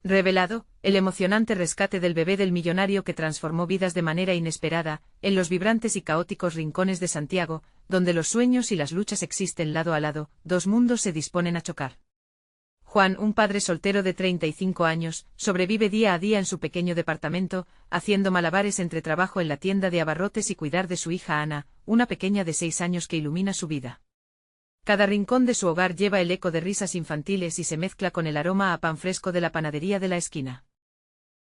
Revelado, el emocionante rescate del bebé del millonario que transformó vidas de manera inesperada, en los vibrantes y caóticos rincones de Santiago, donde los sueños y las luchas existen lado a lado, dos mundos se disponen a chocar. Juan, un padre soltero de 35 años, sobrevive día a día en su pequeño departamento, haciendo malabares entre trabajo en la tienda de abarrotes y cuidar de su hija Ana, una pequeña de 6 años que ilumina su vida. Cada rincón de su hogar lleva el eco de risas infantiles y se mezcla con el aroma a pan fresco de la panadería de la esquina.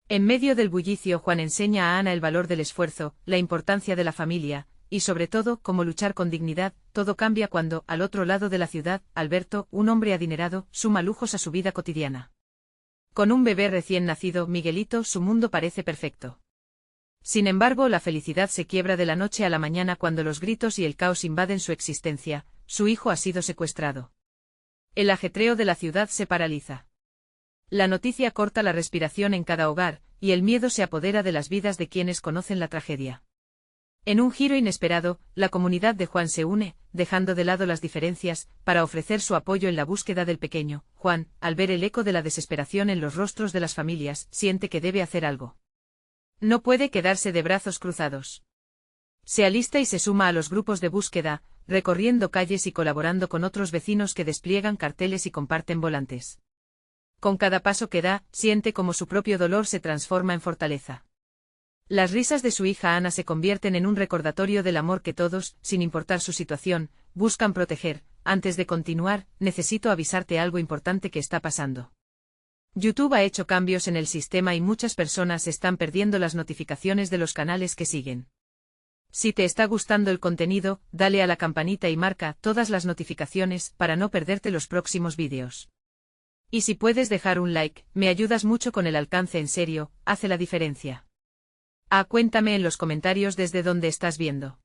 En medio del bullicio, Juan enseña a Ana el valor del esfuerzo, la importancia de la familia, y sobre todo, cómo luchar con dignidad. Todo cambia cuando, al otro lado de la ciudad, Alberto, un hombre adinerado, suma lujos a su vida cotidiana. Con un bebé recién nacido, Miguelito, su mundo parece perfecto. Sin embargo, la felicidad se quiebra de la noche a la mañana cuando los gritos y el caos invaden su existencia. Su hijo ha sido secuestrado. El ajetreo de la ciudad se paraliza. La noticia corta la respiración en cada hogar, y el miedo se apodera de las vidas de quienes conocen la tragedia. En un giro inesperado, la comunidad de Juan se une, dejando de lado las diferencias, para ofrecer su apoyo en la búsqueda del pequeño. Juan, al ver el eco de la desesperación en los rostros de las familias, siente que debe hacer algo. No puede quedarse de brazos cruzados. Se alista y se suma a los grupos de búsqueda, recorriendo calles y colaborando con otros vecinos que despliegan carteles y comparten volantes. Con cada paso que da, siente como su propio dolor se transforma en fortaleza. Las risas de su hija Ana se convierten en un recordatorio del amor que todos, sin importar su situación, buscan proteger. Antes de continuar, necesito avisarte algo importante que está pasando. YouTube ha hecho cambios en el sistema y muchas personas están perdiendo las notificaciones de los canales que siguen. Si te está gustando el contenido, dale a la campanita y marca todas las notificaciones para no perderte los próximos vídeos. Y si puedes dejar un like, me ayudas mucho con el alcance, en serio, hace la diferencia. Cuéntame en los comentarios desde dónde estás viendo.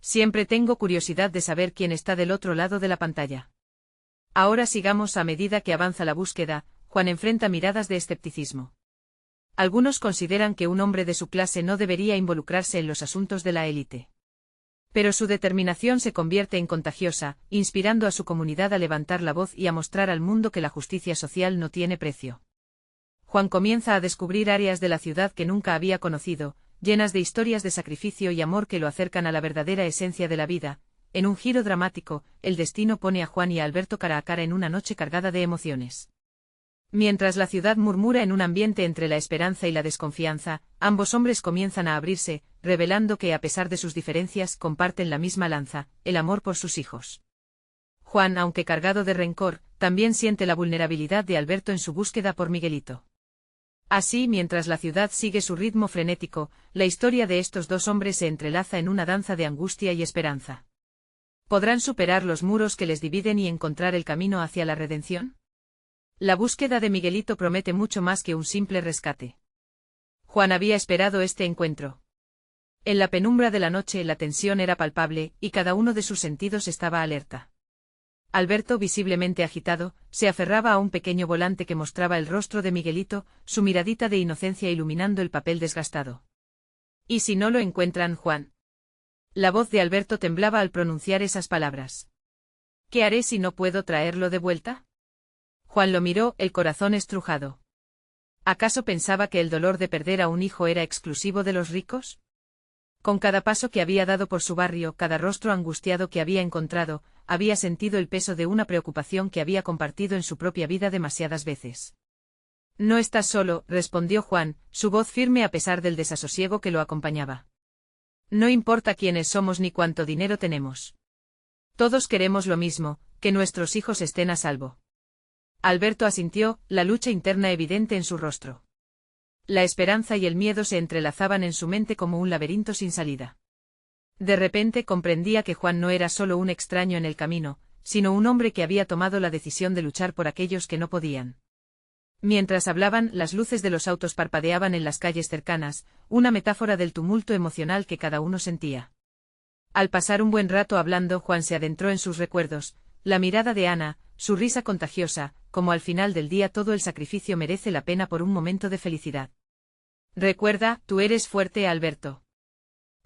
Siempre tengo curiosidad de saber quién está del otro lado de la pantalla. Ahora sigamos. A medida que avanza la búsqueda, Juan enfrenta miradas de escepticismo. Algunos consideran que un hombre de su clase no debería involucrarse en los asuntos de la élite. Pero su determinación se convierte en contagiosa, inspirando a su comunidad a levantar la voz y a mostrar al mundo que la justicia social no tiene precio. Juan comienza a descubrir áreas de la ciudad que nunca había conocido, llenas de historias de sacrificio y amor que lo acercan a la verdadera esencia de la vida. En un giro dramático, el destino pone a Juan y a Alberto cara a cara en una noche cargada de emociones. Mientras la ciudad murmura en un ambiente entre la esperanza y la desconfianza, ambos hombres comienzan a abrirse, revelando que a pesar de sus diferencias comparten la misma lanza, el amor por sus hijos. Juan, aunque cargado de rencor, también siente la vulnerabilidad de Alberto en su búsqueda por Miguelito. Así, mientras la ciudad sigue su ritmo frenético, la historia de estos dos hombres se entrelaza en una danza de angustia y esperanza. ¿Podrán superar los muros que les dividen y encontrar el camino hacia la redención? La búsqueda de Miguelito promete mucho más que un simple rescate. Juan había esperado este encuentro. En la penumbra de la noche la tensión era palpable, y cada uno de sus sentidos estaba alerta. Alberto, visiblemente agitado, se aferraba a un pequeño volante que mostraba el rostro de Miguelito, su miradita de inocencia iluminando el papel desgastado. ¿Y si no lo encuentran, Juan? La voz de Alberto temblaba al pronunciar esas palabras. ¿Qué haré si no puedo traerlo de vuelta? Juan lo miró, el corazón estrujado. ¿Acaso pensaba que el dolor de perder a un hijo era exclusivo de los ricos? Con cada paso que había dado por su barrio, cada rostro angustiado que había encontrado, había sentido el peso de una preocupación que había compartido en su propia vida demasiadas veces. No estás solo, respondió Juan, su voz firme a pesar del desasosiego que lo acompañaba. No importa quiénes somos ni cuánto dinero tenemos. Todos queremos lo mismo, que nuestros hijos estén a salvo. Alberto asintió, la lucha interna evidente en su rostro. La esperanza y el miedo se entrelazaban en su mente como un laberinto sin salida. De repente comprendía que Juan no era solo un extraño en el camino, sino un hombre que había tomado la decisión de luchar por aquellos que no podían. Mientras hablaban, las luces de los autos parpadeaban en las calles cercanas, una metáfora del tumulto emocional que cada uno sentía. Al pasar un buen rato hablando, Juan se adentró en sus recuerdos, la mirada de Ana, su risa contagiosa, como al final del día todo el sacrificio merece la pena por un momento de felicidad. Recuerda, tú eres fuerte, Alberto.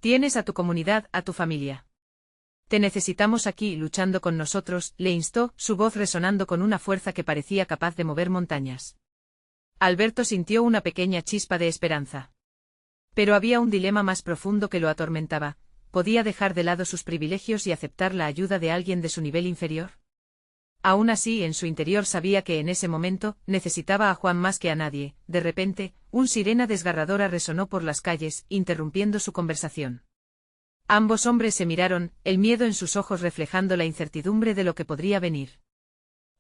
Tienes a tu comunidad, a tu familia. Te necesitamos aquí luchando con nosotros, le instó, su voz resonando con una fuerza que parecía capaz de mover montañas. Alberto sintió una pequeña chispa de esperanza. Pero había un dilema más profundo que lo atormentaba. ¿Podía dejar de lado sus privilegios y aceptar la ayuda de alguien de su nivel inferior? Aún así, en su interior sabía que en ese momento necesitaba a Juan más que a nadie. De repente, una sirena desgarradora resonó por las calles, interrumpiendo su conversación. Ambos hombres se miraron, el miedo en sus ojos reflejando la incertidumbre de lo que podría venir.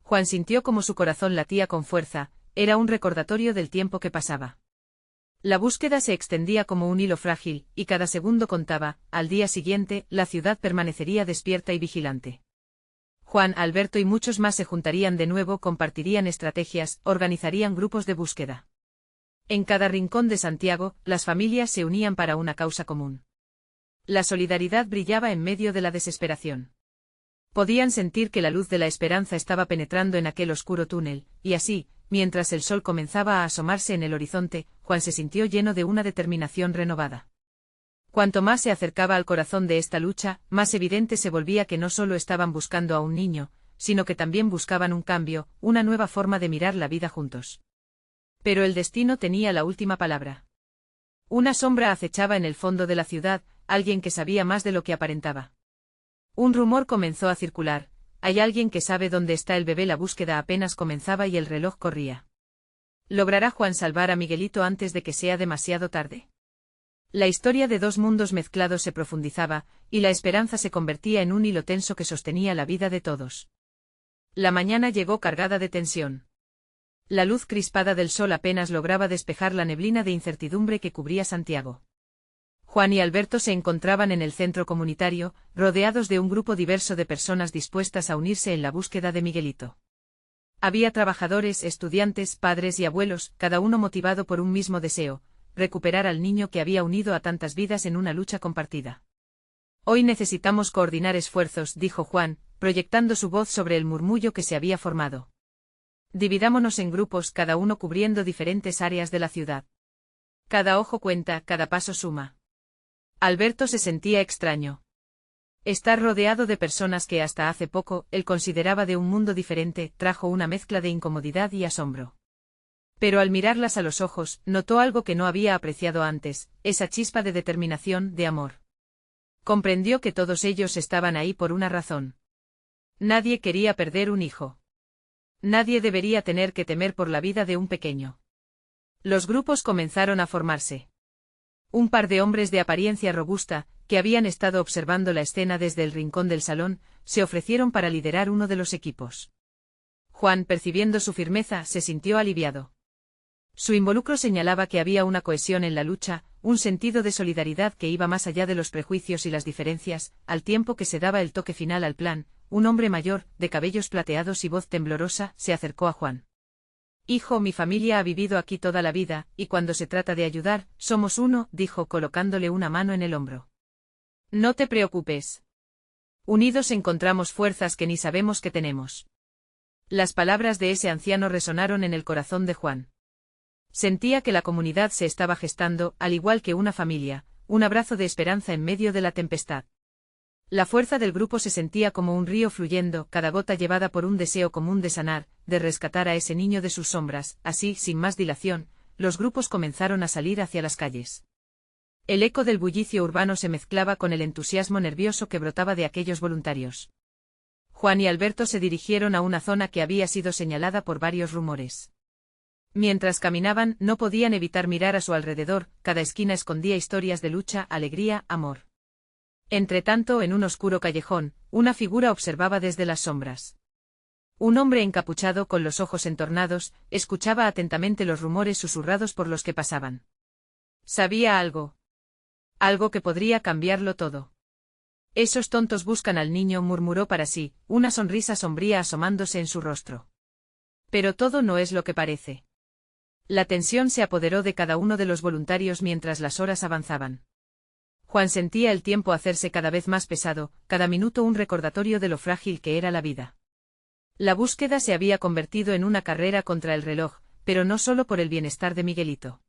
Juan sintió como su corazón latía con fuerza, era un recordatorio del tiempo que pasaba. La búsqueda se extendía como un hilo frágil, y cada segundo contaba. Al día siguiente, la ciudad permanecería despierta y vigilante. Juan, Alberto y muchos más se juntarían de nuevo, compartirían estrategias, organizarían grupos de búsqueda. En cada rincón de Santiago, las familias se unían para una causa común. La solidaridad brillaba en medio de la desesperación. Podían sentir que la luz de la esperanza estaba penetrando en aquel oscuro túnel, y así, mientras el sol comenzaba a asomarse en el horizonte, Juan se sintió lleno de una determinación renovada. Cuanto más se acercaba al corazón de esta lucha, más evidente se volvía que no solo estaban buscando a un niño, sino que también buscaban un cambio, una nueva forma de mirar la vida juntos. Pero el destino tenía la última palabra. Una sombra acechaba en el fondo de la ciudad, alguien que sabía más de lo que aparentaba. Un rumor comenzó a circular: hay alguien que sabe dónde está el bebé. La búsqueda apenas comenzaba y el reloj corría. ¿Logrará Juan salvar a Miguelito antes de que sea demasiado tarde? La historia de dos mundos mezclados se profundizaba, y la esperanza se convertía en un hilo tenso que sostenía la vida de todos. La mañana llegó cargada de tensión. La luz crispada del sol apenas lograba despejar la neblina de incertidumbre que cubría Santiago. Juan y Alberto se encontraban en el centro comunitario, rodeados de un grupo diverso de personas dispuestas a unirse en la búsqueda de Miguelito. Había trabajadores, estudiantes, padres y abuelos, cada uno motivado por un mismo deseo: recuperar al niño que había unido a tantas vidas en una lucha compartida. Hoy necesitamos coordinar esfuerzos, dijo Juan, proyectando su voz sobre el murmullo que se había formado. Dividámonos en grupos, cada uno cubriendo diferentes áreas de la ciudad. Cada ojo cuenta, cada paso suma. Alberto se sentía extraño. Estar rodeado de personas que hasta hace poco él consideraba de un mundo diferente trajo una mezcla de incomodidad y asombro. Pero al mirarlas a los ojos, notó algo que no había apreciado antes, esa chispa de determinación, de amor. Comprendió que todos ellos estaban ahí por una razón. Nadie quería perder un hijo. Nadie debería tener que temer por la vida de un pequeño. Los grupos comenzaron a formarse. Un par de hombres de apariencia robusta, que habían estado observando la escena desde el rincón del salón, se ofrecieron para liderar uno de los equipos. Juan, percibiendo su firmeza, se sintió aliviado. Su involucro señalaba que había una cohesión en la lucha, un sentido de solidaridad que iba más allá de los prejuicios y las diferencias. Al tiempo que se daba el toque final al plan, un hombre mayor, de cabellos plateados y voz temblorosa, se acercó a Juan. «Hijo, mi familia ha vivido aquí toda la vida, y cuando se trata de ayudar, somos uno», dijo colocándole una mano en el hombro. «No te preocupes. Unidos encontramos fuerzas que ni sabemos que tenemos». Las palabras de ese anciano resonaron en el corazón de Juan. Sentía que la comunidad se estaba gestando, al igual que una familia, un abrazo de esperanza en medio de la tempestad. La fuerza del grupo se sentía como un río fluyendo, cada gota llevada por un deseo común de sanar, de rescatar a ese niño de sus sombras. Así, sin más dilación, los grupos comenzaron a salir hacia las calles. El eco del bullicio urbano se mezclaba con el entusiasmo nervioso que brotaba de aquellos voluntarios. Juan y Alberto se dirigieron a una zona que había sido señalada por varios rumores. Mientras caminaban, no podían evitar mirar a su alrededor, cada esquina escondía historias de lucha, alegría, amor. Entretanto, en un oscuro callejón, una figura observaba desde las sombras. Un hombre encapuchado con los ojos entornados, escuchaba atentamente los rumores susurrados por los que pasaban. Sabía algo. Algo que podría cambiarlo todo. «Esos tontos buscan al niño», murmuró para sí, una sonrisa sombría asomándose en su rostro. Pero todo no es lo que parece. La tensión se apoderó de cada uno de los voluntarios mientras las horas avanzaban. Juan sentía el tiempo hacerse cada vez más pesado, cada minuto un recordatorio de lo frágil que era la vida. La búsqueda se había convertido en una carrera contra el reloj, pero no solo por el bienestar de Miguelito.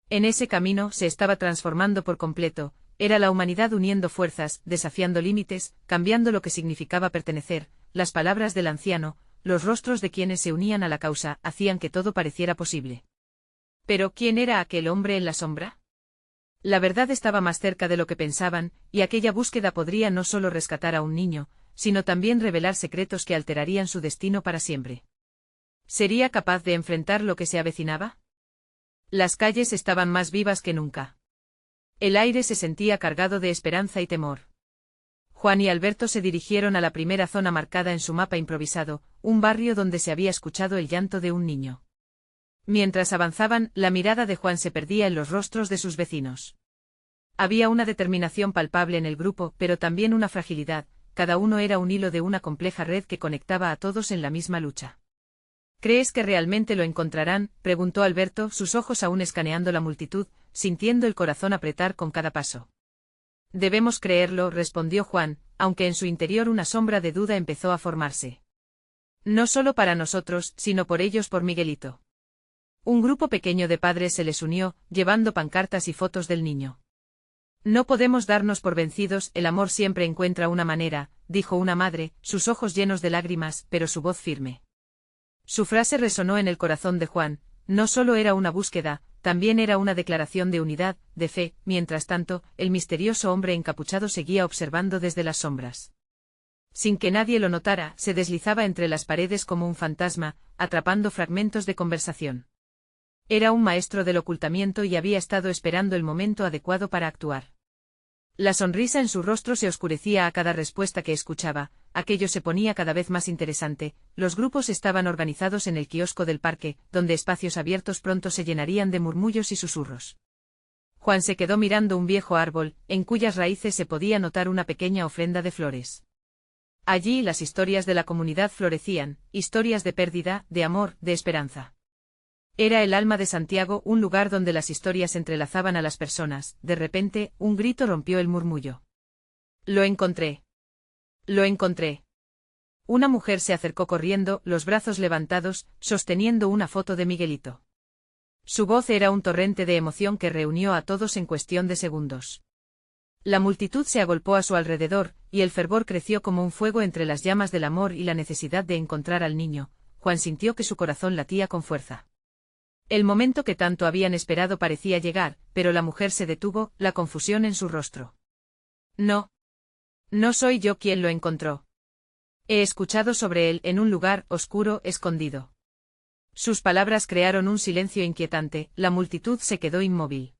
En ese camino se estaba transformando por completo, era la humanidad uniendo fuerzas, desafiando límites, cambiando lo que significaba pertenecer. Las palabras del anciano, los rostros de quienes se unían a la causa, hacían que todo pareciera posible. Pero ¿quién era aquel hombre en la sombra? La verdad estaba más cerca de lo que pensaban, y aquella búsqueda podría no solo rescatar a un niño, sino también revelar secretos que alterarían su destino para siempre. ¿Sería capaz de enfrentar lo que se avecinaba? Las calles estaban más vivas que nunca. El aire se sentía cargado de esperanza y temor. Juan y Alberto se dirigieron a la primera zona marcada en su mapa improvisado, un barrio donde se había escuchado el llanto de un niño. Mientras avanzaban, la mirada de Juan se perdía en los rostros de sus vecinos. Había una determinación palpable en el grupo, pero también una fragilidad, cada uno era un hilo de una compleja red que conectaba a todos en la misma lucha. ¿Crees que realmente lo encontrarán?, preguntó Alberto, sus ojos aún escaneando la multitud, sintiendo el corazón apretar con cada paso. Debemos creerlo, respondió Juan, aunque en su interior una sombra de duda empezó a formarse. No solo para nosotros, sino por ellos, por Miguelito. Un grupo pequeño de padres se les unió, llevando pancartas y fotos del niño. No podemos darnos por vencidos, el amor siempre encuentra una manera, dijo una madre, sus ojos llenos de lágrimas, pero su voz firme. Su frase resonó en el corazón de Juan, no solo era una búsqueda, también era una declaración de unidad, de fe. Mientras tanto, el misterioso hombre encapuchado seguía observando desde las sombras. Sin que nadie lo notara, se deslizaba entre las paredes como un fantasma, atrapando fragmentos de conversación. Era un maestro del ocultamiento y había estado esperando el momento adecuado para actuar. La sonrisa en su rostro se oscurecía a cada respuesta que escuchaba, aquello se ponía cada vez más interesante. Los grupos estaban organizados en el kiosco del parque, donde espacios abiertos pronto se llenarían de murmullos y susurros. Juan se quedó mirando un viejo árbol, en cuyas raíces se podía notar una pequeña ofrenda de flores. Allí las historias de la comunidad florecían, historias de pérdida, de amor, de esperanza. Era el alma de Santiago, un lugar donde las historias entrelazaban a las personas. De repente, un grito rompió el murmullo. Lo encontré. Lo encontré. Una mujer se acercó corriendo, los brazos levantados, sosteniendo una foto de Miguelito. Su voz era un torrente de emoción que reunió a todos en cuestión de segundos. La multitud se agolpó a su alrededor, y el fervor creció como un fuego entre las llamas del amor y la necesidad de encontrar al niño. Juan sintió que su corazón latía con fuerza. El momento que tanto habían esperado parecía llegar, pero la mujer se detuvo, la confusión en su rostro. No. No soy yo quien lo encontró. He escuchado sobre él en un lugar oscuro, escondido. Sus palabras crearon un silencio inquietante, la multitud se quedó inmóvil.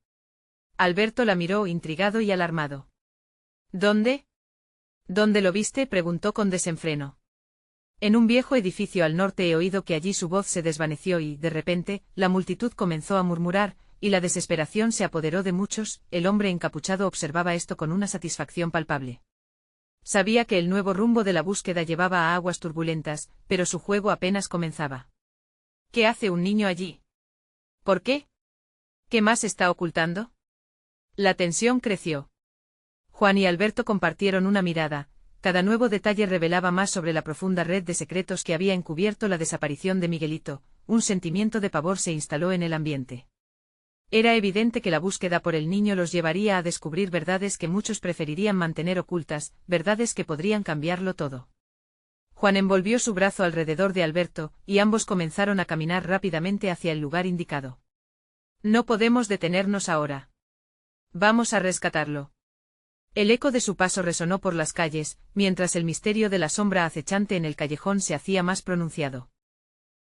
Alberto la miró intrigado y alarmado. ¿Dónde? ¿Dónde lo viste?, preguntó con desenfreno. En un viejo edificio al norte. He oído que allí. Su voz se desvaneció y, de repente, la multitud comenzó a murmurar, y la desesperación se apoderó de muchos. El hombre encapuchado observaba esto con una satisfacción palpable. Sabía que el nuevo rumbo de la búsqueda llevaba a aguas turbulentas, pero su juego apenas comenzaba. ¿Qué hace un niño allí? ¿Por qué? ¿Qué más está ocultando? La tensión creció. Juan y Alberto compartieron una mirada. Cada nuevo detalle revelaba más sobre la profunda red de secretos que había encubierto la desaparición de Miguelito. Un sentimiento de pavor se instaló en el ambiente. Era evidente que la búsqueda por el niño los llevaría a descubrir verdades que muchos preferirían mantener ocultas, verdades que podrían cambiarlo todo. Juan envolvió su brazo alrededor de Alberto, y ambos comenzaron a caminar rápidamente hacia el lugar indicado. No podemos detenernos ahora. Vamos a rescatarlo. El eco de su paso resonó por las calles, mientras el misterio de la sombra acechante en el callejón se hacía más pronunciado.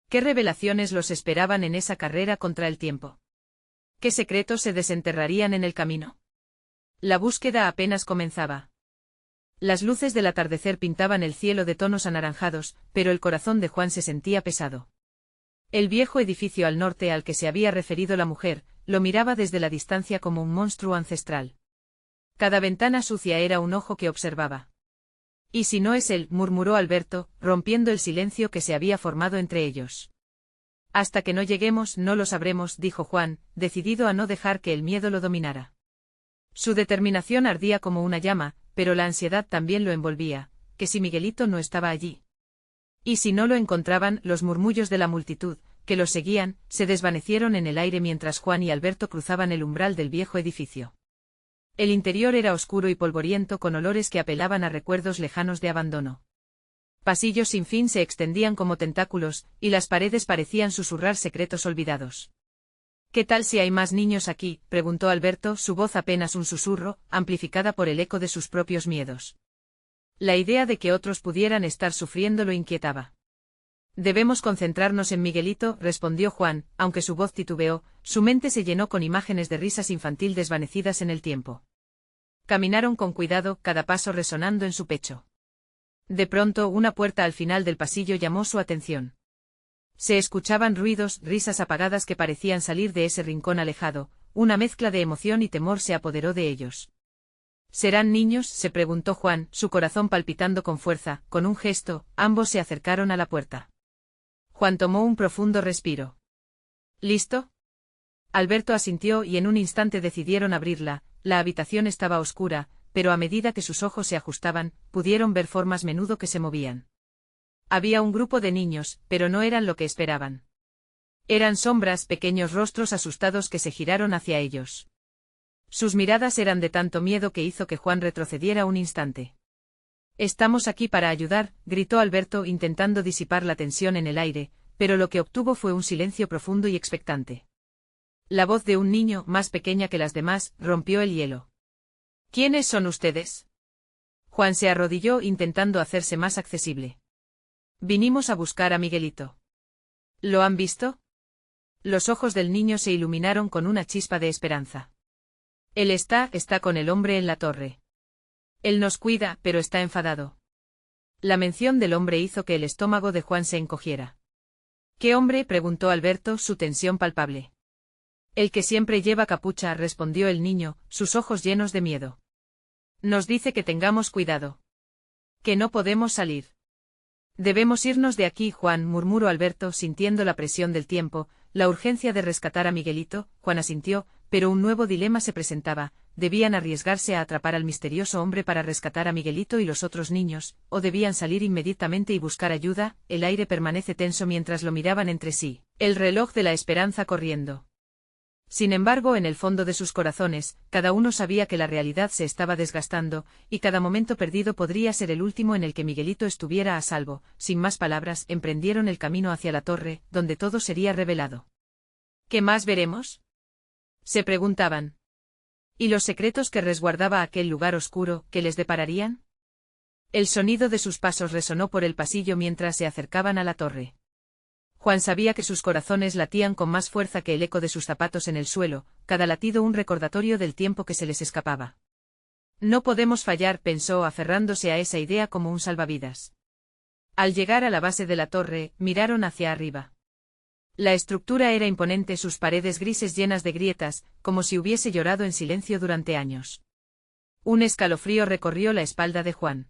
¿Qué revelaciones los esperaban en esa carrera contra el tiempo? ¿Qué secretos se desenterrarían en el camino? La búsqueda apenas comenzaba. Las luces del atardecer pintaban el cielo de tonos anaranjados, pero el corazón de Juan se sentía pesado. El viejo edificio al norte al que se había referido la mujer, lo miraba desde la distancia como un monstruo ancestral. Cada ventana sucia era un ojo que observaba. «¿Y si no es él?», murmuró Alberto, rompiendo el silencio que se había formado entre ellos. «Hasta que no lleguemos no lo sabremos», dijo Juan, decidido a no dejar que el miedo lo dominara. Su determinación ardía como una llama, pero la ansiedad también lo envolvía. ¿Que si Miguelito no estaba allí? ¿Y si no lo encontraban? Los murmullos de la multitud, que los seguían, se desvanecieron en el aire mientras Juan y Alberto cruzaban el umbral del viejo edificio. El interior era oscuro y polvoriento, con olores que apelaban a recuerdos lejanos de abandono. Pasillos sin fin se extendían como tentáculos, y las paredes parecían susurrar secretos olvidados. ¿Qué tal si hay más niños aquí?, preguntó Alberto, su voz apenas un susurro, amplificada por el eco de sus propios miedos. La idea de que otros pudieran estar sufriendo lo inquietaba. Debemos concentrarnos en Miguelito, respondió Juan, aunque su voz titubeó, su mente se llenó con imágenes de risas infantil desvanecidas en el tiempo. Caminaron con cuidado, cada paso resonando en su pecho. De pronto, una puerta al final del pasillo llamó su atención. Se escuchaban ruidos, risas apagadas que parecían salir de ese rincón alejado, una mezcla de emoción y temor se apoderó de ellos. ¿Serán niños?, se preguntó Juan, su corazón palpitando con fuerza. Con un gesto, ambos se acercaron a la puerta. Juan tomó un profundo respiro. ¿Listo? Alberto asintió y en un instante decidieron abrirla. La habitación estaba oscura, pero a medida que sus ojos se ajustaban, pudieron ver formas menudo que se movían. Había un grupo de niños, pero no eran lo que esperaban. Eran sombras, pequeños rostros asustados que se giraron hacia ellos. Sus miradas eran de tanto miedo que hizo que Juan retrocediera un instante. «Estamos aquí para ayudar», gritó Alberto intentando disipar la tensión en el aire, pero lo que obtuvo fue un silencio profundo y expectante. La voz de un niño, más pequeña que las demás, rompió el hielo. «¿Quiénes son ustedes?». Juan se arrodilló intentando hacerse más accesible. «Vinimos a buscar a Miguelito». «¿Lo han visto?». Los ojos del niño se iluminaron con una chispa de esperanza. «Él está con el hombre en la torre. Él nos cuida, pero está enfadado». La mención del hombre hizo que el estómago de Juan se encogiera. «¿Qué hombre?», preguntó Alberto, su tensión palpable. «El que siempre lleva capucha», respondió el niño, sus ojos llenos de miedo. «Nos dice que tengamos cuidado. Que no podemos salir». «Debemos irnos de aquí, Juan», murmuró Alberto sintiendo la presión del tiempo, la urgencia de rescatar a Miguelito. Juan asintió, pero un nuevo dilema se presentaba: ¿debían arriesgarse a atrapar al misterioso hombre para rescatar a Miguelito y los otros niños, o debían salir inmediatamente y buscar ayuda? El aire permanece tenso mientras lo miraban entre sí, el reloj de la esperanza corriendo. Sin embargo, en el fondo de sus corazones, cada uno sabía que la realidad se estaba desgastando, y cada momento perdido podría ser el último en el que Miguelito estuviera a salvo. Sin más palabras, emprendieron el camino hacia la torre, donde todo sería revelado. ¿Qué más veremos?, se preguntaban. ¿Y los secretos que resguardaba aquel lugar oscuro, qué les depararían? El sonido de sus pasos resonó por el pasillo mientras se acercaban a la torre. Juan sabía que sus corazones latían con más fuerza que el eco de sus zapatos en el suelo, cada latido un recordatorio del tiempo que se les escapaba. «No podemos fallar», pensó aferrándose a esa idea como un salvavidas. Al llegar a la base de la torre, miraron hacia arriba. La estructura era imponente, sus paredes grises llenas de grietas, como si hubiese llorado en silencio durante años. Un escalofrío recorrió la espalda de Juan.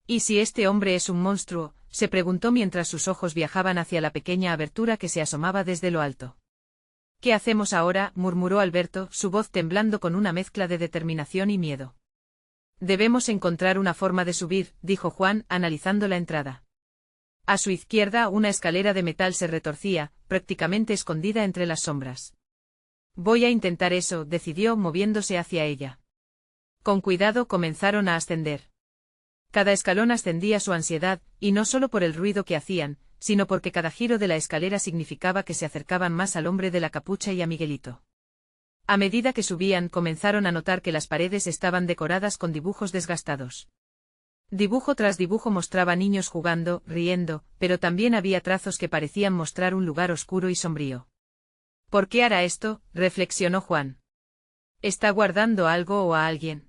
«¿Y si este hombre es un monstruo?», se preguntó mientras sus ojos viajaban hacia la pequeña abertura que se asomaba desde lo alto. «¿Qué hacemos ahora?», murmuró Alberto, su voz temblando con una mezcla de determinación y miedo. «Debemos encontrar una forma de subir», dijo Juan, analizando la entrada. A su izquierda una escalera de metal se retorcía, prácticamente escondida entre las sombras. «Voy a intentar eso», decidió moviéndose hacia ella. Con cuidado comenzaron a ascender. Cada escalón ascendía su ansiedad, y no solo por el ruido que hacían, sino porque cada giro de la escalera significaba que se acercaban más al hombre de la capucha y a Miguelito. A medida que subían, comenzaron a notar que las paredes estaban decoradas con dibujos desgastados. Dibujo tras dibujo mostraba niños jugando, riendo, pero también había trazos que parecían mostrar un lugar oscuro y sombrío. «¿Por qué hará esto?», reflexionó Juan. «¿Está guardando algo o a alguien?».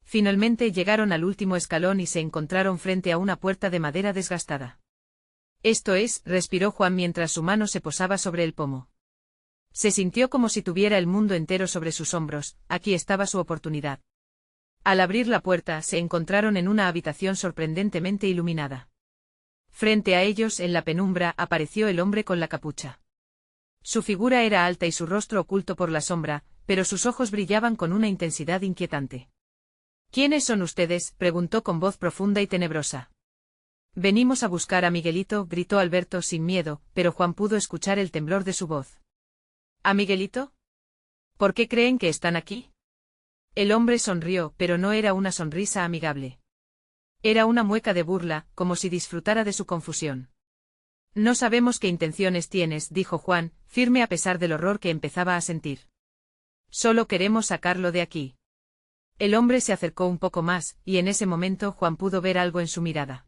Finalmente llegaron al último escalón y se encontraron frente a una puerta de madera desgastada. «Esto es», respiró Juan mientras su mano se posaba sobre el pomo. Se sintió como si tuviera el mundo entero sobre sus hombros. Aquí estaba su oportunidad. Al abrir la puerta se encontraron en una habitación sorprendentemente iluminada. Frente a ellos, en la penumbra, apareció el hombre con la capucha. Su figura era alta y su rostro oculto por la sombra, pero sus ojos brillaban con una intensidad inquietante. «¿Quiénes son ustedes?», preguntó con voz profunda y tenebrosa. «Venimos a buscar a Miguelito», gritó Alberto sin miedo, pero Juan pudo escuchar el temblor de su voz. «¿A Miguelito? ¿Por qué creen que están aquí?». El hombre sonrió, pero no era una sonrisa amigable. Era una mueca de burla, como si disfrutara de su confusión. No sabemos qué intenciones tienes, dijo Juan, firme a pesar del horror que empezaba a sentir. Solo queremos sacarlo de aquí. El hombre se acercó un poco más, y en ese momento Juan pudo ver algo en su mirada.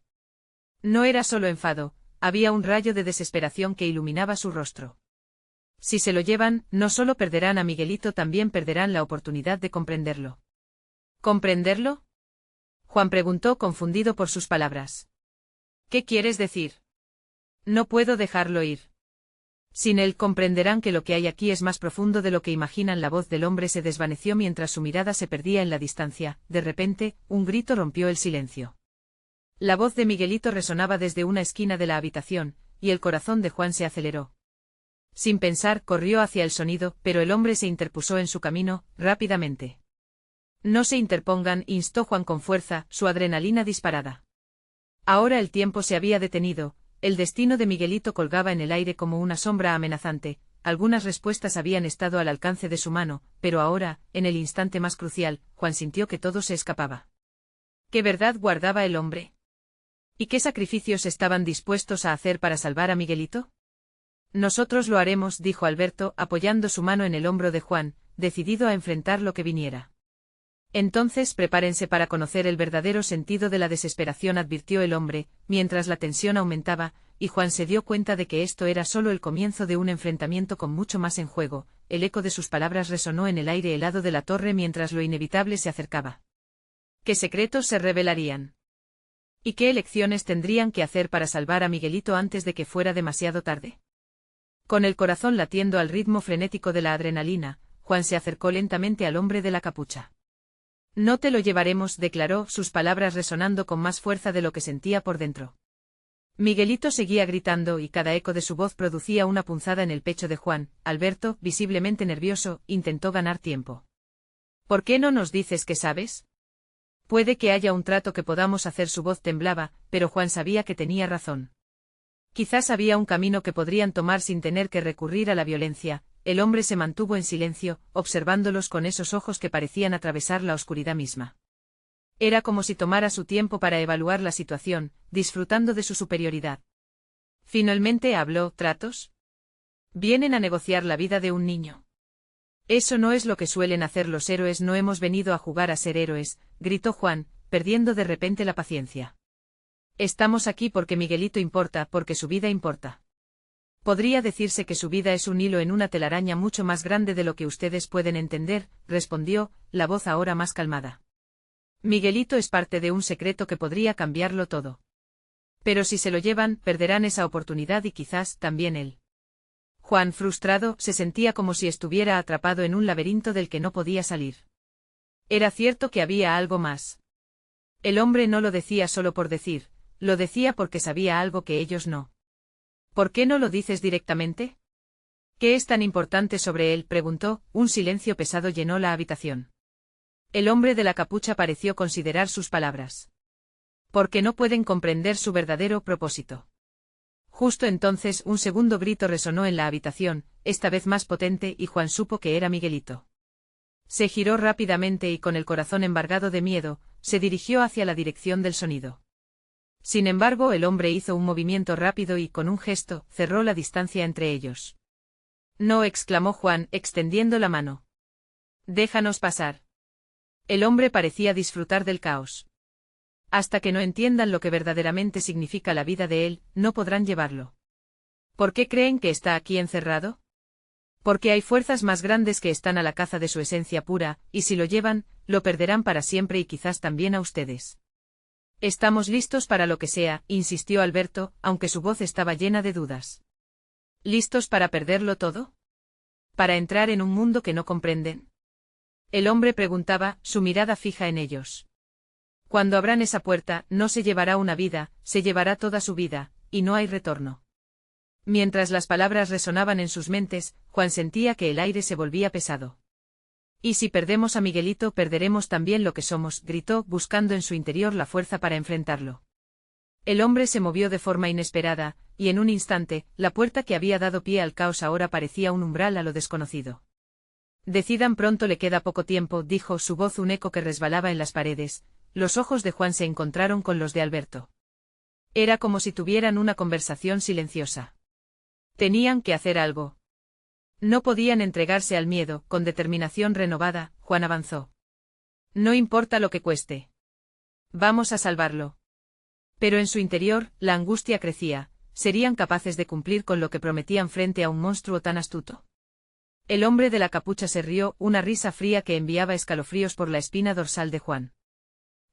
No era solo enfado, había un rayo de desesperación que iluminaba su rostro. Si se lo llevan, no solo perderán a Miguelito, también perderán la oportunidad de comprenderlo. ¿Comprenderlo? Juan preguntó confundido por sus palabras. ¿Qué quieres decir? No puedo dejarlo ir. Sin él comprenderán que lo que hay aquí es más profundo de lo que imaginan. La voz del hombre se desvaneció mientras su mirada se perdía en la distancia. De repente, un grito rompió el silencio. La voz de Miguelito resonaba desde una esquina de la habitación, y el corazón de Juan se aceleró. Sin pensar, corrió hacia el sonido, pero el hombre se interpuso en su camino, rápidamente. No se interpongan, instó Juan con fuerza, su adrenalina disparada. Ahora el tiempo se había detenido, el destino de Miguelito colgaba en el aire como una sombra amenazante, algunas respuestas habían estado al alcance de su mano, pero ahora, en el instante más crucial, Juan sintió que todo se escapaba. ¿Qué verdad guardaba el hombre? ¿Y qué sacrificios estaban dispuestos a hacer para salvar a Miguelito? Nosotros lo haremos, dijo Alberto, apoyando su mano en el hombro de Juan, decidido a enfrentar lo que viniera. Entonces prepárense para conocer el verdadero sentido de la desesperación, advirtió el hombre, mientras la tensión aumentaba, y Juan se dio cuenta de que esto era solo el comienzo de un enfrentamiento con mucho más en juego. El eco de sus palabras resonó en el aire helado de la torre mientras lo inevitable se acercaba. ¿Qué secretos se revelarían? ¿Y qué elecciones tendrían que hacer para salvar a Miguelito antes de que fuera demasiado tarde? Con el corazón latiendo al ritmo frenético de la adrenalina, Juan se acercó lentamente al hombre de la capucha. No te lo llevaremos, declaró, sus palabras resonando con más fuerza de lo que sentía por dentro. Miguelito seguía gritando y cada eco de su voz producía una punzada en el pecho de Juan. Alberto, visiblemente nervioso, intentó ganar tiempo. ¿Por qué no nos dices qué sabes? Puede que haya un trato que podamos hacer. Su voz temblaba, pero Juan sabía que tenía razón. Quizás había un camino que podrían tomar sin tener que recurrir a la violencia. El hombre se mantuvo en silencio, observándolos con esos ojos que parecían atravesar la oscuridad misma. Era como si tomara su tiempo para evaluar la situación, disfrutando de su superioridad. Finalmente habló. ¿Tratos? Vienen a negociar la vida de un niño. Eso no es lo que suelen hacer los héroes. No hemos venido a jugar a ser héroes, gritó Juan, perdiendo de repente la paciencia. Estamos aquí porque Miguelito importa, porque su vida importa. Podría decirse que su vida es un hilo en una telaraña mucho más grande de lo que ustedes pueden entender, respondió, la voz ahora más calmada. Miguelito es parte de un secreto que podría cambiarlo todo. Pero si se lo llevan, perderán esa oportunidad y quizás también él. Juan, frustrado, se sentía como si estuviera atrapado en un laberinto del que no podía salir. Era cierto que había algo más. El hombre no lo decía solo por decir, lo decía porque sabía algo que ellos no. ¿Por qué no lo dices directamente? ¿Qué es tan importante sobre él?, preguntó. Un silencio pesado llenó la habitación. El hombre de la capucha pareció considerar sus palabras. Porque no pueden comprender su verdadero propósito. Justo entonces un segundo grito resonó en la habitación, esta vez más potente, y Juan supo que era Miguelito. Se giró rápidamente y con el corazón embargado de miedo, se dirigió hacia la dirección del sonido. Sin embargo, el hombre hizo un movimiento rápido y, con un gesto, cerró la distancia entre ellos. No, exclamó Juan, extendiendo la mano. Déjanos pasar. El hombre parecía disfrutar del caos. Hasta que no entiendan lo que verdaderamente significa la vida de él, no podrán llevarlo. ¿Por qué creen que está aquí encerrado? Porque hay fuerzas más grandes que están a la caza de su esencia pura, y si lo llevan, lo perderán para siempre y quizás también a ustedes. Estamos listos para lo que sea, insistió Alberto, aunque su voz estaba llena de dudas. ¿Listos para perderlo todo? ¿Para entrar en un mundo que no comprenden? El hombre preguntaba, su mirada fija en ellos. Cuando abran esa puerta, no se llevará una vida, se llevará toda su vida, y no hay retorno. Mientras las palabras resonaban en sus mentes, Juan sentía que el aire se volvía pesado. Y si perdemos a Miguelito, perderemos también lo que somos, gritó, buscando en su interior la fuerza para enfrentarlo. El hombre se movió de forma inesperada, y en un instante, la puerta que había dado pie al caos ahora parecía un umbral a lo desconocido. Decidan pronto, le queda poco tiempo, dijo, su voz un eco que resbalaba en las paredes. Los ojos de Juan se encontraron con los de Alberto. Era como si tuvieran una conversación silenciosa. Tenían que hacer algo. No podían entregarse al miedo. Con determinación renovada, Juan avanzó. No importa lo que cueste. Vamos a salvarlo. Pero en su interior, la angustia crecía. ¿Serían capaces de cumplir con lo que prometían frente a un monstruo tan astuto? El hombre de la capucha se rió, una risa fría que enviaba escalofríos por la espina dorsal de Juan.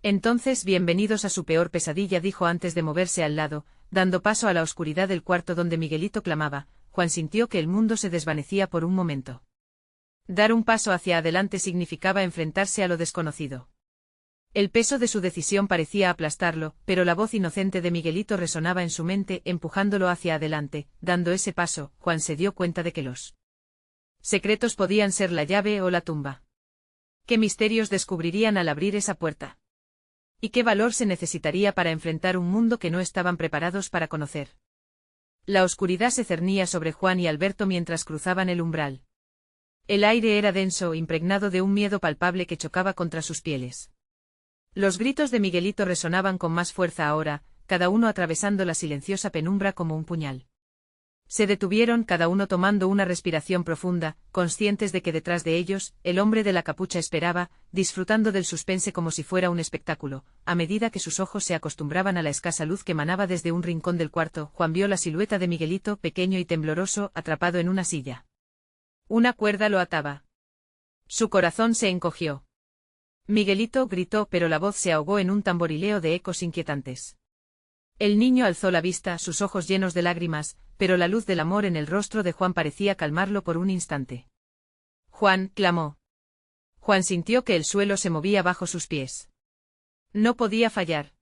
Entonces, bienvenidos a su peor pesadilla, dijo antes de moverse al lado, dando paso a la oscuridad del cuarto donde Miguelito clamaba. Juan sintió que el mundo se desvanecía por un momento. Dar un paso hacia adelante significaba enfrentarse a lo desconocido. El peso de su decisión parecía aplastarlo, pero la voz inocente de Miguelito resonaba en su mente, empujándolo hacia adelante. Dando ese paso, Juan se dio cuenta de que los secretos podían ser la llave o la tumba. ¿Qué misterios descubrirían al abrir esa puerta? ¿Y qué valor se necesitaría para enfrentar un mundo que no estaban preparados para conocer? La oscuridad se cernía sobre Juan y Alberto mientras cruzaban el umbral. El aire era denso, impregnado de un miedo palpable que chocaba contra sus pieles. Los gritos de Miguelito resonaban con más fuerza ahora, cada uno atravesando la silenciosa penumbra como un puñal. Se detuvieron, cada uno tomando una respiración profunda, conscientes de que detrás de ellos, el hombre de la capucha esperaba, disfrutando del suspense como si fuera un espectáculo. A medida que sus ojos se acostumbraban a la escasa luz que emanaba desde un rincón del cuarto, Juan vio la silueta de Miguelito, pequeño y tembloroso, atrapado en una silla. Una cuerda lo ataba. Su corazón se encogió. Miguelito gritó, pero la voz se ahogó en un tamborileo de ecos inquietantes. El niño alzó la vista, sus ojos llenos de lágrimas, pero la luz del amor en el rostro de Juan parecía calmarlo por un instante. Juan, clamó. Juan sintió que el suelo se movía bajo sus pies. No podía fallar.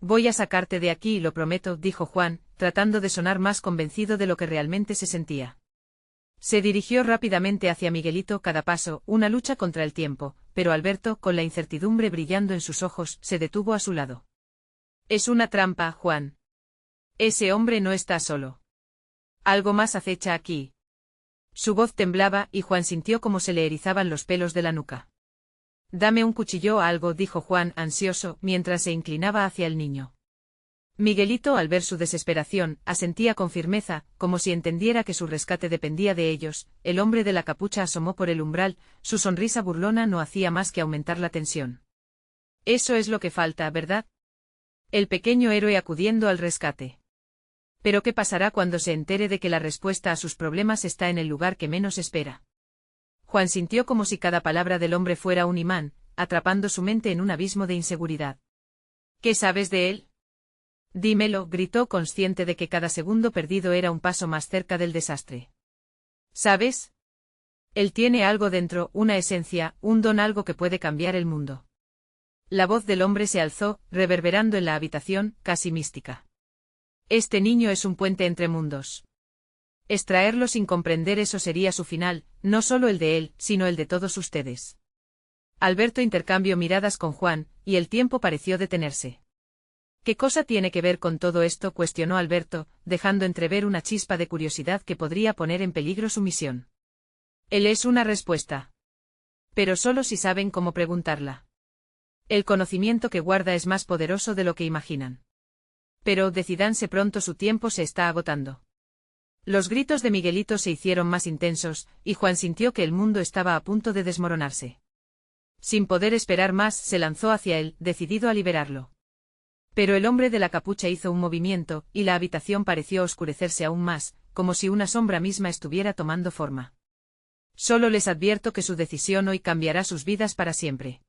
Voy a sacarte de aquí, lo prometo, dijo Juan, tratando de sonar más convencido de lo que realmente se sentía. Se dirigió rápidamente hacia Miguelito, cada paso, una lucha contra el tiempo, pero Alberto, con la incertidumbre brillando en sus ojos, se detuvo a su lado. Es una trampa, Juan. Ese hombre no está solo. Algo más acecha aquí. Su voz temblaba y Juan sintió como se le erizaban los pelos de la nuca. Dame un cuchillo o algo, dijo Juan, ansioso, mientras se inclinaba hacia el niño. Miguelito, al ver su desesperación, asentía con firmeza, como si entendiera que su rescate dependía de ellos. El hombre de la capucha asomó por el umbral, su sonrisa burlona no hacía más que aumentar la tensión. Eso es lo que falta, ¿verdad? El pequeño héroe acudiendo al rescate. Pero ¿qué pasará cuando se entere de que la respuesta a sus problemas está en el lugar que menos espera? Juan sintió como si cada palabra del hombre fuera un imán, atrapando su mente en un abismo de inseguridad. ¿Qué sabes de él? Dímelo, gritó, consciente de que cada segundo perdido era un paso más cerca del desastre. ¿Sabes? Él tiene algo dentro, una esencia, un don, algo que puede cambiar el mundo. La voz del hombre se alzó, reverberando en la habitación, casi mística. Este niño es un puente entre mundos. Extraerlo sin comprender eso sería su final, no solo el de él, sino el de todos ustedes. Alberto intercambió miradas con Juan, y el tiempo pareció detenerse. ¿Qué cosa tiene que ver con todo esto?, cuestionó Alberto, dejando entrever una chispa de curiosidad que podría poner en peligro su misión. Él es una respuesta. Pero solo si saben cómo preguntarla. El conocimiento que guarda es más poderoso de lo que imaginan. Pero decídanse pronto, su tiempo se está agotando. Los gritos de Miguelito se hicieron más intensos, y Juan sintió que el mundo estaba a punto de desmoronarse. Sin poder esperar más, se lanzó hacia él, decidido a liberarlo. Pero el hombre de la capucha hizo un movimiento, y la habitación pareció oscurecerse aún más, como si una sombra misma estuviera tomando forma. Solo les advierto que su decisión hoy cambiará sus vidas para siempre.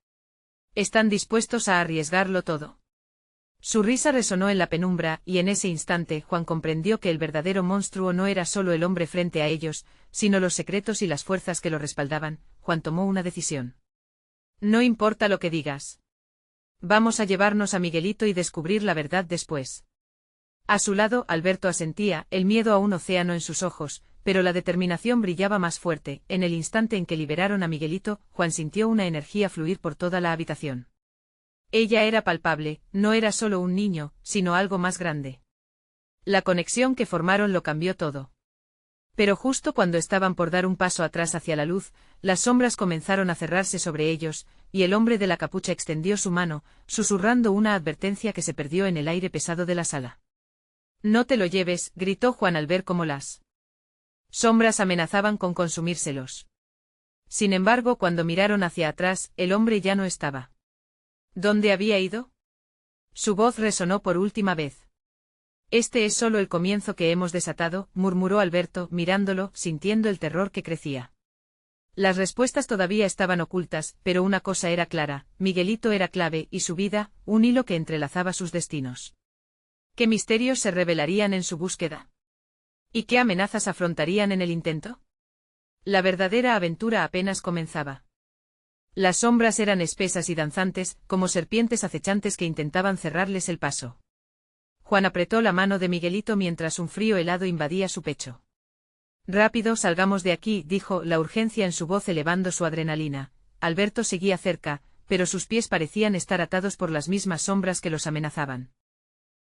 ¿Están dispuestos a arriesgarlo todo? Su risa resonó en la penumbra, y en ese instante Juan comprendió que el verdadero monstruo no era solo el hombre frente a ellos, sino los secretos y las fuerzas que lo respaldaban. Juan tomó una decisión. No importa lo que digas. Vamos a llevarnos a Miguelito y descubrir la verdad después. A su lado, Alberto asentía, el miedo a un océano en sus ojos, pero la determinación brillaba más fuerte. En el instante en que liberaron a Miguelito, Juan sintió una energía fluir por toda la habitación. Ella era palpable, no era solo un niño, sino algo más grande. La conexión que formaron lo cambió todo. Pero justo cuando estaban por dar un paso atrás hacia la luz, las sombras comenzaron a cerrarse sobre ellos, y el hombre de la capucha extendió su mano, susurrando una advertencia que se perdió en el aire pesado de la sala. «No te lo lleves», gritó Juan al ver cómo las sombras amenazaban con consumírselos. Sin embargo, cuando miraron hacia atrás, el hombre ya no estaba. ¿Dónde había ido? Su voz resonó por última vez. «Este es solo el comienzo que hemos desatado», murmuró Alberto, mirándolo, sintiendo el terror que crecía. Las respuestas todavía estaban ocultas, pero una cosa era clara: Miguelito era clave, y su vida, un hilo que entrelazaba sus destinos. ¿Qué misterios se revelarían en su búsqueda? ¿Y qué amenazas afrontarían en el intento? La verdadera aventura apenas comenzaba. Las sombras eran espesas y danzantes, como serpientes acechantes que intentaban cerrarles el paso. Juan apretó la mano de Miguelito mientras un frío helado invadía su pecho. «Rápido, salgamos de aquí», dijo, la urgencia en su voz elevando su adrenalina. Alberto seguía cerca, pero sus pies parecían estar atados por las mismas sombras que los amenazaban.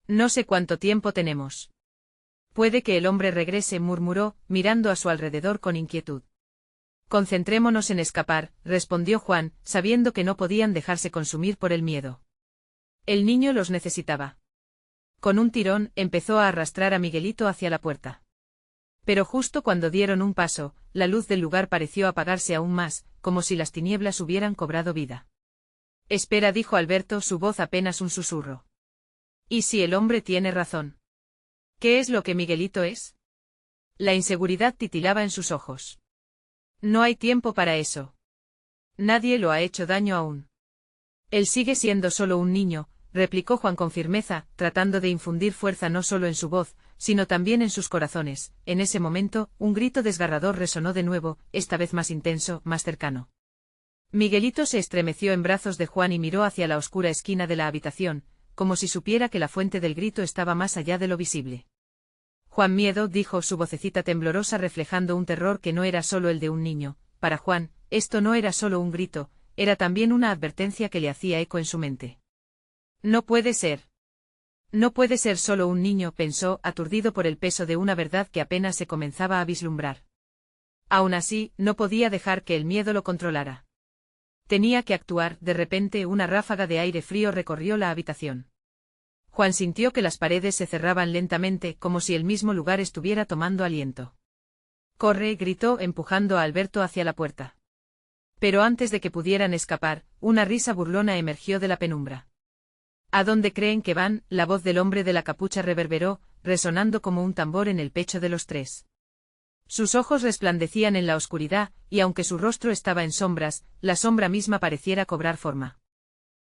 «No sé cuánto tiempo tenemos». «Puede que el hombre regrese», murmuró, mirando a su alrededor con inquietud. «Concentrémonos en escapar», respondió Juan, sabiendo que no podían dejarse consumir por el miedo. El niño los necesitaba. Con un tirón, empezó a arrastrar a Miguelito hacia la puerta. Pero justo cuando dieron un paso, la luz del lugar pareció apagarse aún más, como si las tinieblas hubieran cobrado vida. «Espera», dijo Alberto, su voz apenas un susurro. «¿Y si el hombre tiene razón? ¿Qué es lo que Miguelito es?» La inseguridad titilaba en sus ojos. «No hay tiempo para eso. Nadie lo ha hecho daño aún. Él sigue siendo solo un niño», replicó Juan con firmeza, tratando de infundir fuerza no solo en su voz, sino también en sus corazones. En ese momento, un grito desgarrador resonó de nuevo, esta vez más intenso, más cercano. Miguelito se estremeció en brazos de Juan y miró hacia la oscura esquina de la habitación, como si supiera que la fuente del grito estaba más allá de lo visible. «Juan, miedo», dijo su vocecita temblorosa reflejando un terror que no era solo el de un niño. Para Juan, esto no era solo un grito, era también una advertencia que le hacía eco en su mente. «No puede ser. No puede ser solo un niño», pensó, aturdido por el peso de una verdad que apenas se comenzaba a vislumbrar. Aún así, no podía dejar que el miedo lo controlara. Tenía que actuar. De repente, una ráfaga de aire frío recorrió la habitación. Juan sintió que las paredes se cerraban lentamente, como si el mismo lugar estuviera tomando aliento. «Corre», gritó, empujando a Alberto hacia la puerta. Pero antes de que pudieran escapar, una risa burlona emergió de la penumbra. «¿A dónde creen que van?», la voz del hombre de la capucha reverberó, resonando como un tambor en el pecho de los tres. Sus ojos resplandecían en la oscuridad, y aunque su rostro estaba en sombras, la sombra misma pareciera cobrar forma.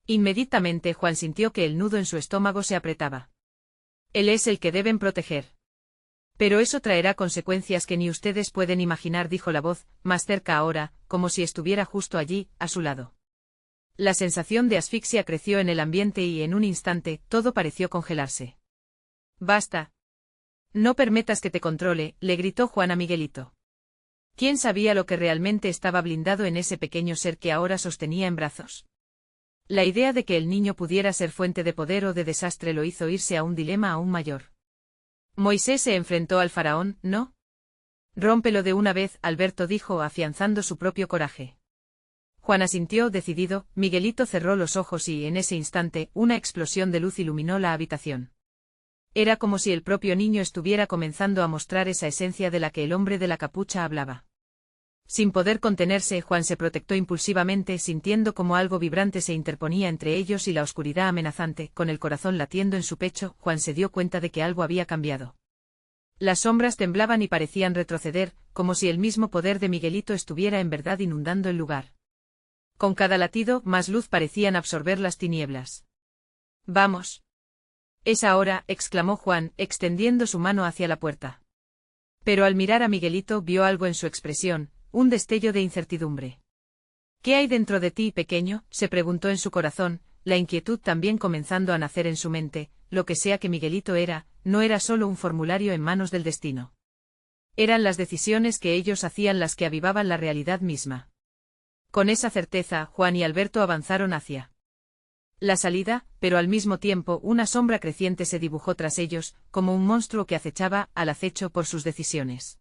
Inmediatamente Juan sintió que el nudo en su estómago se apretaba. «Él es el que deben proteger». «Pero eso traerá consecuencias que ni ustedes pueden imaginar», dijo la voz, más cerca ahora, como si estuviera justo allí, a su lado. La sensación de asfixia creció en el ambiente y en un instante, todo pareció congelarse. «Basta. No permitas que te controle», le gritó Juan a Miguelito. ¿Quién sabía lo que realmente estaba blindado en ese pequeño ser que ahora sostenía en brazos? La idea de que el niño pudiera ser fuente de poder o de desastre lo hizo irse a un dilema aún mayor. Moisés se enfrentó al faraón, ¿no? «Rómpelo de una vez», Alberto dijo, afianzando su propio coraje. Juan asintió, decidido. Miguelito cerró los ojos y, en ese instante, una explosión de luz iluminó la habitación. Era como si el propio niño estuviera comenzando a mostrar esa esencia de la que el hombre de la capucha hablaba. Sin poder contenerse, Juan se proyectó impulsivamente, sintiendo como algo vibrante se interponía entre ellos y la oscuridad amenazante. Con el corazón latiendo en su pecho, Juan se dio cuenta de que algo había cambiado. Las sombras temblaban y parecían retroceder, como si el mismo poder de Miguelito estuviera en verdad inundando el lugar. Con cada latido, más luz parecían absorber las tinieblas. «Vamos. Es ahora», exclamó Juan, extendiendo su mano hacia la puerta. Pero al mirar a Miguelito vio algo en su expresión, un destello de incertidumbre. «¿Qué hay dentro de ti, pequeño?», se preguntó en su corazón, la inquietud también comenzando a nacer en su mente. Lo que sea que Miguelito era, no era solo un formulario en manos del destino. Eran las decisiones que ellos hacían las que avivaban la realidad misma. Con esa certeza, Juan y Alberto avanzaron hacia la salida, pero al mismo tiempo una sombra creciente se dibujó tras ellos, como un monstruo que acechaba, al acecho por sus decisiones.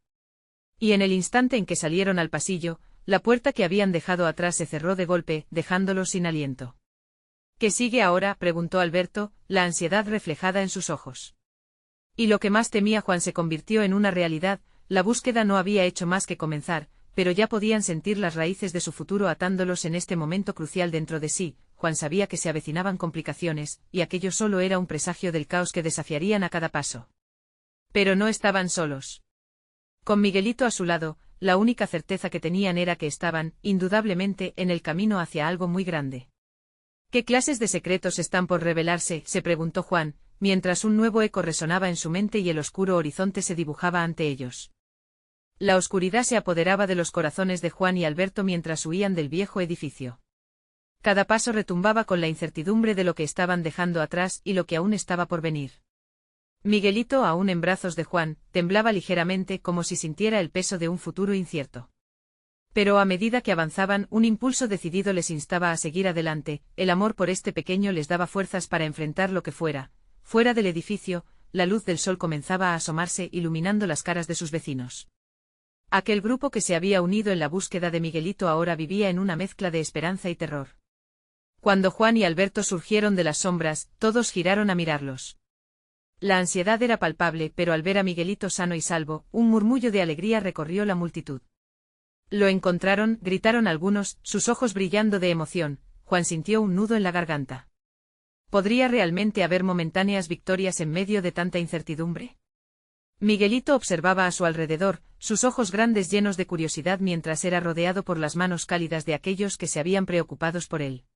Y en el instante en que salieron al pasillo, La puerta que habían dejado atrás se cerró de golpe, dejándolos sin aliento. ¿Qué sigue ahora?, preguntó Alberto, la ansiedad reflejada en sus ojos. Y lo que más temía Juan se convirtió en una realidad. La búsqueda no había hecho más que comenzar, pero ya podían sentir las raíces de su futuro atándolos en este momento crucial dentro de sí. Juan sabía que se avecinaban complicaciones, y aquello solo era un presagio del caos que desafiarían a cada paso. Pero no estaban solos. Con Miguelito a su lado, la única certeza que tenían era que estaban, indudablemente, en el camino hacia algo muy grande. ¿Qué clases de secretos están por revelarse?, se preguntó Juan, mientras un nuevo eco resonaba en su mente y el oscuro horizonte se dibujaba ante ellos. La oscuridad se apoderaba de los corazones de Juan y Alberto mientras huían del viejo edificio. Cada paso retumbaba con la incertidumbre de lo que estaban dejando atrás y lo que aún estaba por venir. Miguelito, aún en brazos de Juan, temblaba ligeramente como si sintiera el peso de un futuro incierto. Pero a medida que avanzaban, un impulso decidido les instaba a seguir adelante. El amor por este pequeño les daba fuerzas para enfrentar lo que fuera. Fuera del edificio, la luz del sol comenzaba a asomarse iluminando las caras de sus vecinos. Aquel grupo que se había unido en la búsqueda de Miguelito ahora vivía en una mezcla de esperanza y terror. Cuando Juan y Alberto surgieron de las sombras, todos giraron a mirarlos. La ansiedad era palpable, pero al ver a Miguelito sano y salvo, un murmullo de alegría recorrió la multitud. Lo encontraron, gritaron algunos, sus ojos brillando de emoción. Juan sintió un nudo en la garganta. ¿Podría realmente haber momentáneas victorias en medio de tanta incertidumbre? Miguelito observaba a su alrededor, sus ojos grandes llenos de curiosidad mientras era rodeado por las manos cálidas de aquellos que se habían preocupados por él.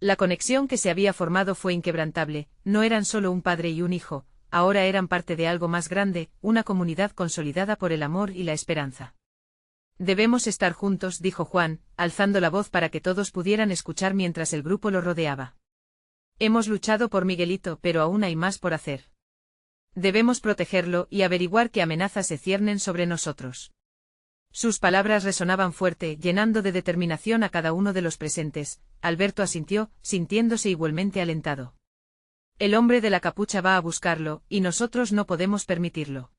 La conexión que se había formado fue inquebrantable, no eran solo un padre y un hijo, ahora eran parte de algo más grande, una comunidad consolidada por el amor y la esperanza. Debemos estar juntos, dijo Juan, alzando la voz para que todos pudieran escuchar mientras el grupo lo rodeaba. Hemos luchado por Miguelito, pero aún hay más por hacer. Debemos protegerlo y averiguar qué amenazas se ciernen sobre nosotros. Sus palabras resonaban fuerte, llenando de determinación a cada uno de los presentes. Alberto asintió, sintiéndose igualmente alentado. El hombre de la capucha va a buscarlo, y nosotros no podemos permitirlo.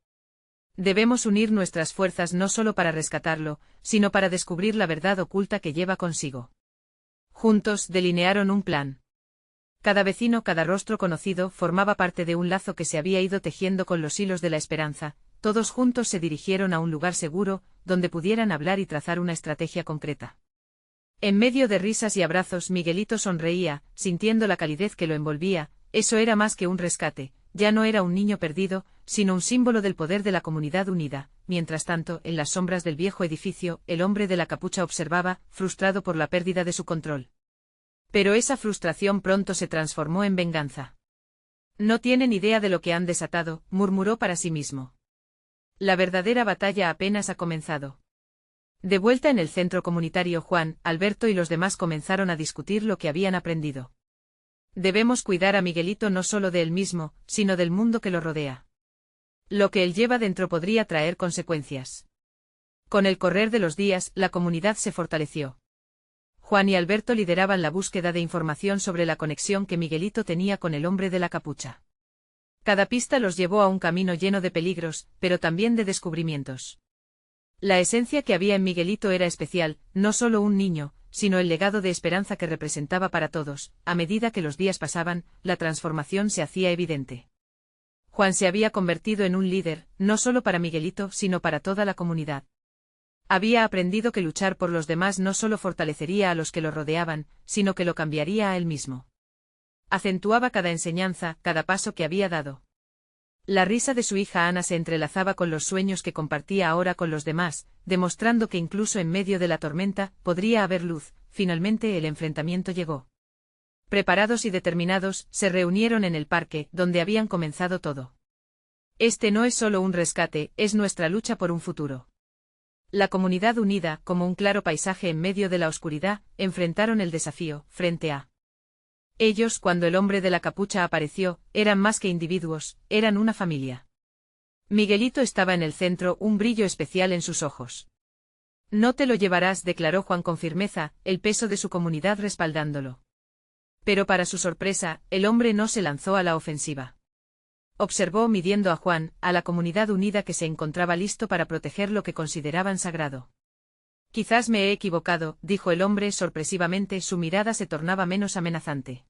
Debemos unir nuestras fuerzas no solo para rescatarlo, sino para descubrir la verdad oculta que lleva consigo. Juntos delinearon un plan. Cada vecino, cada rostro conocido, formaba parte de un lazo que se había ido tejiendo con los hilos de la esperanza. Todos juntos se dirigieron a un lugar seguro, donde pudieran hablar y trazar una estrategia concreta. En medio de risas y abrazos, Miguelito sonreía, sintiendo la calidez que lo envolvía. Eso era más que un rescate, ya no era un niño perdido, sino un símbolo del poder de la comunidad unida. Mientras tanto, en las sombras del viejo edificio, el hombre de la capucha observaba, frustrado por la pérdida de su control. Pero esa frustración pronto se transformó en venganza. No tienen idea de lo que han desatado, murmuró para sí mismo. La verdadera batalla apenas ha comenzado. De vuelta en el centro comunitario, Juan, Alberto y los demás comenzaron a discutir lo que habían aprendido. Debemos cuidar a Miguelito no solo de él mismo, sino del mundo que lo rodea. Lo que él lleva dentro podría traer consecuencias. Con el correr de los días, la comunidad se fortaleció. Juan y Alberto lideraban la búsqueda de información sobre la conexión que Miguelito tenía con el hombre de la capucha. Cada pista los llevó a un camino lleno de peligros, pero también de descubrimientos. La esencia que había en Miguelito era especial, no solo un niño, sino el legado de esperanza que representaba para todos. A medida que los días pasaban, la transformación se hacía evidente. Juan se había convertido en un líder, no solo para Miguelito, sino para toda la comunidad. Había aprendido que luchar por los demás no solo fortalecería a los que lo rodeaban, sino que lo cambiaría a él mismo. Acentuaba cada enseñanza, cada paso que había dado. La risa de su hija Ana se entrelazaba con los sueños que compartía ahora con los demás, demostrando que incluso en medio de la tormenta, podría haber luz. Finalmente el enfrentamiento llegó. Preparados y determinados, se reunieron en el parque, donde habían comenzado todo. Este no es solo un rescate, es nuestra lucha por un futuro. La comunidad unida, como un claro paisaje en medio de la oscuridad, enfrentaron el desafío, frente a ellos. Cuando el hombre de la capucha apareció, eran más que individuos, eran una familia. Miguelito estaba en el centro, un brillo especial en sus ojos. No te lo llevarás, declaró Juan con firmeza, el peso de su comunidad respaldándolo. Pero para su sorpresa, el hombre no se lanzó a la ofensiva. Observó midiendo a Juan, a la comunidad unida que se encontraba listo para proteger lo que consideraban sagrado. Quizás me he equivocado, dijo el hombre sorpresivamente, su mirada se tornaba menos amenazante.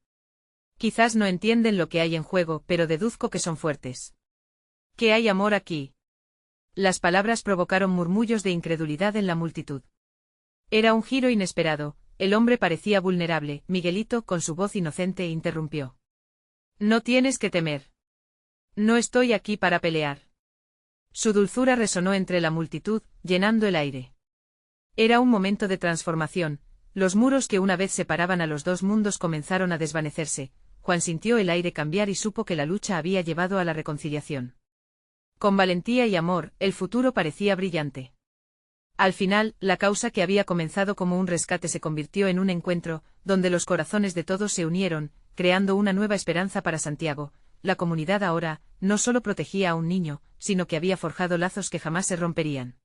Quizás no entienden lo que hay en juego, pero deduzco que son fuertes. ¿Que hay amor aquí? Las palabras provocaron murmullos de incredulidad en la multitud. Era un giro inesperado, el hombre parecía vulnerable. Miguelito, con su voz inocente, interrumpió. No tienes que temer. No estoy aquí para pelear. Su dulzura resonó entre la multitud, llenando el aire. Era un momento de transformación, los muros que una vez separaban a los dos mundos comenzaron a desvanecerse. Juan sintió el aire cambiar y supo que la lucha había llevado a la reconciliación. Con valentía y amor, el futuro parecía brillante. Al final, la causa que había comenzado como un rescate se convirtió en un encuentro, donde los corazones de todos se unieron, creando una nueva esperanza para Santiago. La comunidad ahora, no solo protegía a un niño, sino que había forjado lazos que jamás se romperían.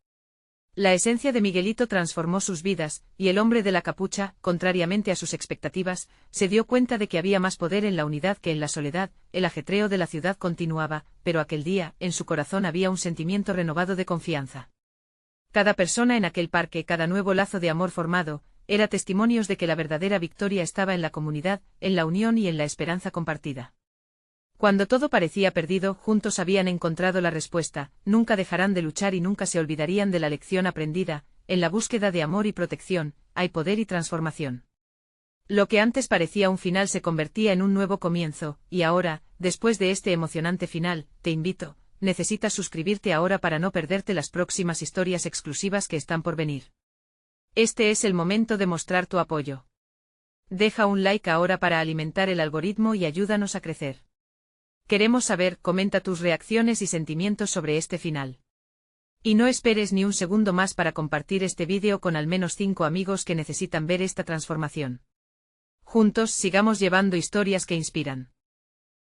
La esencia de Miguelito transformó sus vidas, y el hombre de la capucha, contrariamente a sus expectativas, se dio cuenta de que había más poder en la unidad que en la soledad. El ajetreo de la ciudad continuaba, pero aquel día, en su corazón había un sentimiento renovado de confianza. Cada persona en aquel parque, cada nuevo lazo de amor formado, era testimonios de que la verdadera victoria estaba en la comunidad, en la unión y en la esperanza compartida. Cuando todo parecía perdido, juntos habían encontrado la respuesta, nunca dejarán de luchar y nunca se olvidarían de la lección aprendida. En la búsqueda de amor y protección, hay poder y transformación. Lo que antes parecía un final se convertía en un nuevo comienzo, y ahora, después de este emocionante final, te invito, necesitas suscribirte ahora para no perderte las próximas historias exclusivas que están por venir. Este es el momento de mostrar tu apoyo. Deja un like ahora para alimentar el algoritmo y ayúdanos a crecer. Queremos saber, comenta tus reacciones y sentimientos sobre este final. Y no esperes ni un segundo más para compartir este vídeo con al menos 5 amigos que necesitan ver esta transformación. Juntos sigamos llevando historias que inspiran.